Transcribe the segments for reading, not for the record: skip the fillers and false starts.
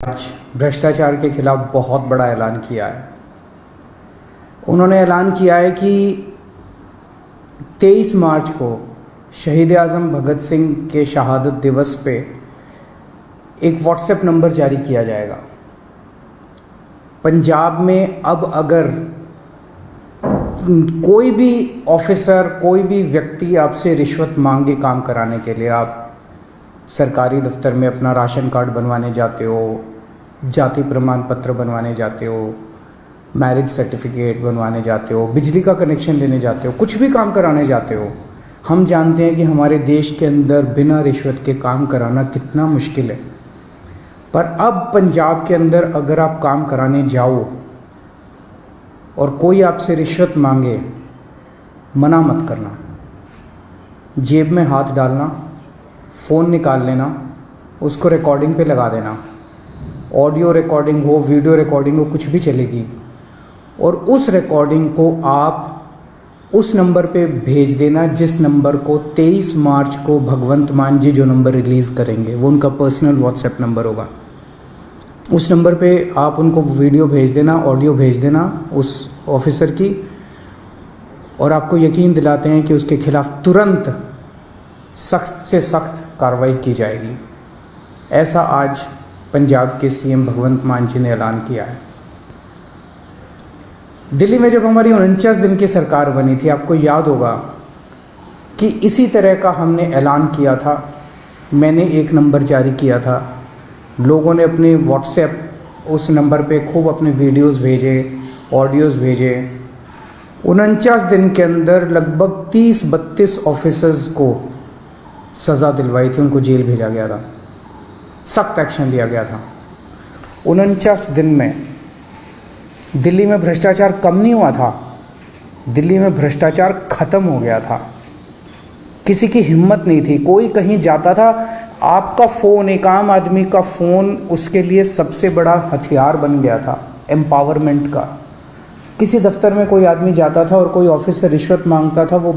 आज भ्रष्टाचार के खिलाफ बहुत बड़ा ऐलान किया है। उन्होंने ऐलान किया है कि 23 मार्च को शहीद आज़म भगत सिंह के शहादत दिवस पे एक व्हाट्सएप नंबर जारी किया जाएगा। पंजाब में अब अगर कोई भी ऑफिसर, कोई भी व्यक्ति आपसे रिश्वत मांगे काम कराने के लिए, आप सरकारी दफ्तर में अपना राशन कार्ड बनवाने जाते हो, जाति प्रमाण पत्र बनवाने जाते हो, मैरिज सर्टिफिकेट बनवाने जाते हो, बिजली का कनेक्शन लेने जाते हो, कुछ भी काम कराने जाते हो, हम जानते हैं कि हमारे देश के अंदर बिना रिश्वत के काम कराना कितना मुश्किल है। पर अब पंजाब के अंदर अगर आप काम कराने जाओ और कोई आपसे रिश्वत मांगे, मना मत करना। जेब में हाथ डालना, फ़ोन निकाल लेना, उसको रिकॉर्डिंग पे लगा देना। ऑडियो रिकॉर्डिंग हो, वीडियो रिकॉर्डिंग हो, कुछ भी चलेगी। और उस रिकॉर्डिंग को आप उस नंबर पे भेज देना जिस नंबर को 23 मार्च को भगवंत मान जी जो नंबर रिलीज़ करेंगे, वो उनका पर्सनल व्हाट्सएप नंबर होगा। उस नंबर पे आप उनको वीडियो भेज देना, ऑडियो भेज देना उस ऑफिसर की, और आपको यकीन दिलाते हैं कि उसके खिलाफ तुरंत सख्त से सख्त कार्रवाई की जाएगी। ऐसा आज पंजाब के सीएम भगवंत मान जी ने ऐलान किया है। दिल्ली में जब हमारी 49 दिन की सरकार बनी थी, आपको याद होगा कि इसी तरह का हमने ऐलान किया था। मैंने एक नंबर जारी किया था, लोगों ने अपने व्हाट्सएप उस नंबर पे खूब अपने वीडियोस भेजे, ऑडियोज़ भेजे। 49 दिन के अंदर लगभग 30-32 ऑफिसर्स को सज़ा दिलवाई थी, उनको जेल भेजा गया था, सख्त एक्शन लिया गया था। 49 दिन में दिल्ली में भ्रष्टाचार कम नहीं हुआ था, दिल्ली में भ्रष्टाचार ख़त्म हो गया था। किसी की हिम्मत नहीं थी, कोई कहीं जाता था, आपका फ़ोन, एक आम आदमी का फ़ोन उसके लिए सबसे बड़ा हथियार बन गया था एम्पावरमेंट का। किसी दफ्तर में कोई आदमी जाता था और कोई ऑफिस से रिश्वत मांगता था, वो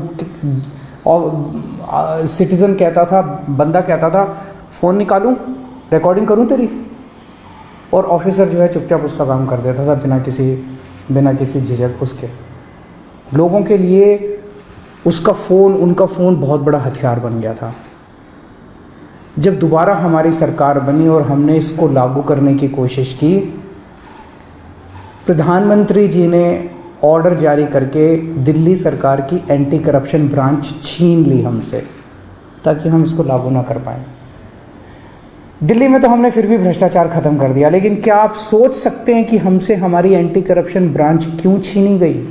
सिटीज़न कहता था, बंदा कहता था, फ़ोन निकालूं, रिकॉर्डिंग करूं तेरी, और ऑफिसर जो है चुपचाप उसका काम कर देता था बिना किसी झिझक उसके। लोगों के लिए उसका फ़ोन, उनका फ़ोन बहुत बड़ा हथियार बन गया था। जब दोबारा हमारी सरकार बनी और हमने इसको लागू करने की कोशिश की, प्रधानमंत्री जी ने ऑर्डर जारी करके दिल्ली सरकार की एंटी करप्शन ब्रांच छीन ली हमसे, ताकि हम इसको लागू ना कर पाएँ। दिल्ली में तो हमने फिर भी भ्रष्टाचार ख़त्म कर दिया, लेकिन क्या आप सोच सकते हैं कि हमसे हमारी एंटी करप्शन ब्रांच क्यों छीनी गई?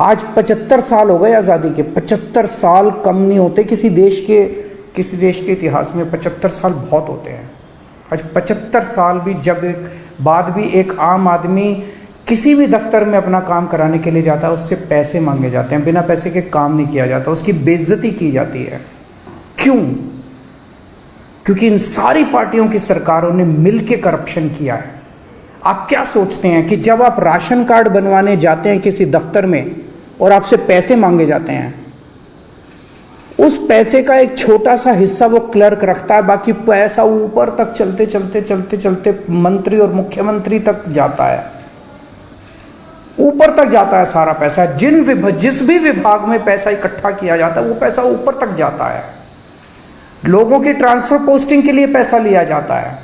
आज 75 साल हो गए आज़ादी के, 75 साल कम नहीं होते किसी देश के इतिहास में। 75 साल बहुत होते हैं। आज 75 साल भी बाद भी एक आम आदमी किसी भी दफ्तर में अपना काम कराने के लिए जाता है, उससे पैसे मांगे जाते हैं, बिना पैसे के काम नहीं किया जाता, उसकी बेइज्जती की जाती है। क्यों? क्योंकि इन सारी पार्टियों की सरकारों ने मिलकर करप्शन किया है। आप क्या सोचते हैं कि जब आप राशन कार्ड बनवाने जाते हैं किसी दफ्तर में और आपसे पैसे मांगे जाते हैं, उस पैसे का एक छोटा सा हिस्सा वो क्लर्क रखता है, बाकी पैसा ऊपर तक चलते मंत्री और मुख्यमंत्री तक जाता है, ऊपर तक जाता है सारा पैसा। जिस भी विभाग में पैसा इकट्ठा किया जाता है, वो पैसा ऊपर तक जाता है। लोगों की ट्रांसफर पोस्टिंग के लिए पैसा लिया जाता है।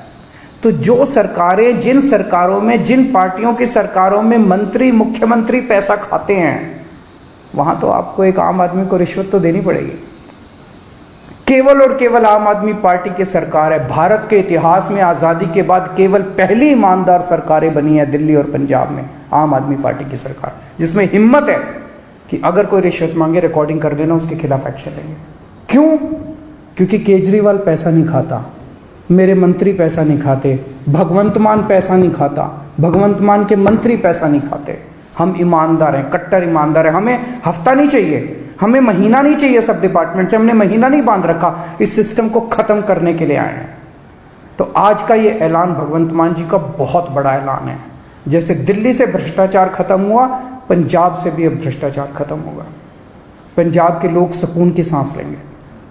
तो जो सरकारें, जिन सरकारों में, जिन पार्टियों की सरकारों में मंत्री, मुख्यमंत्री पैसा खाते हैं, वहां तो आपको एक आम आदमी को रिश्वत तो देनी पड़ेगी। केवल और केवल आम आदमी पार्टी की सरकार है। भारत के इतिहास में आज़ादी के बाद केवल पहली ईमानदार सरकारें बनी है दिल्ली और पंजाब में, आम आदमी पार्टी की सरकार, जिसमें हिम्मत है कि अगर कोई रिश्वत मांगे, रिकॉर्डिंग कर लेना, उसके खिलाफ एक्शन लेंगे। क्यों? क्योंकि केजरीवाल पैसा नहीं खाता, मेरे मंत्री पैसा नहीं खाते, भगवंत मान पैसा नहीं खाता, भगवंत मान के मंत्री पैसा नहीं खाते। हम ईमानदार हैं, कट्टर ईमानदार हैं। हमें हफ्ता नहीं चाहिए, हमें महीना नहीं चाहिए। सब डिपार्टमेंट से हमने महीना नहीं बांध रखा, इस सिस्टम को ख़त्म करने के लिए आए हैं। तो आज का ये ऐलान भगवंत मान जी का बहुत बड़ा ऐलान है। जैसे दिल्ली से भ्रष्टाचार खत्म हुआ, पंजाब से भी अब भ्रष्टाचार खत्म होगा। पंजाब के लोग सुकून की सांस लेंगे।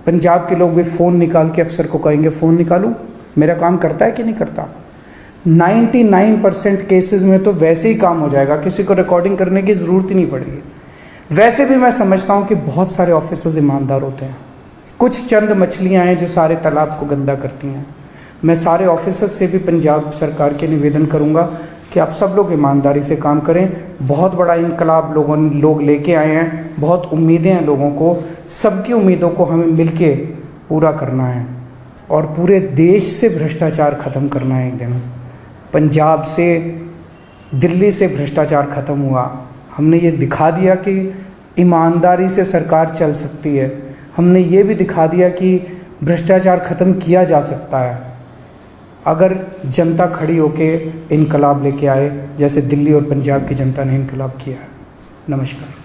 पंजाब के लोग भी फ़ोन निकाल के अफसर को कहेंगे, फ़ोन निकालूं, मेरा काम करता है कि नहीं करता। 99% केसेस में तो वैसे ही काम हो जाएगा, किसी को रिकॉर्डिंग करने की ज़रूरत ही नहीं पड़ेगी। वैसे भी मैं समझता हूँ कि बहुत सारे ऑफिसर्स ईमानदार होते हैं, कुछ चंद मछलियाँ हैं जो सारे तालाब को गंदा करती हैं। मैं सारे ऑफिसर्स से भी पंजाब सरकार के निवेदन करूँगा कि आप सब लोग ईमानदारी से काम करें। बहुत बड़ा इनकलाब लोग लेके आए हैं, बहुत उम्मीदें हैं लोगों को, सबकी उम्मीदों को हमें मिलके पूरा करना है और पूरे देश से भ्रष्टाचार ख़त्म करना है। एक दिन पंजाब से, दिल्ली से भ्रष्टाचार ख़त्म हुआ, हमने ये दिखा दिया कि ईमानदारी से सरकार चल सकती है। हमने ये भी दिखा दिया कि भ्रष्टाचार ख़त्म किया जा सकता है अगर जनता खड़ी होके इनकलाब लेके आए, जैसे दिल्ली और पंजाब की जनता ने इनकलाब किया है। नमस्कार।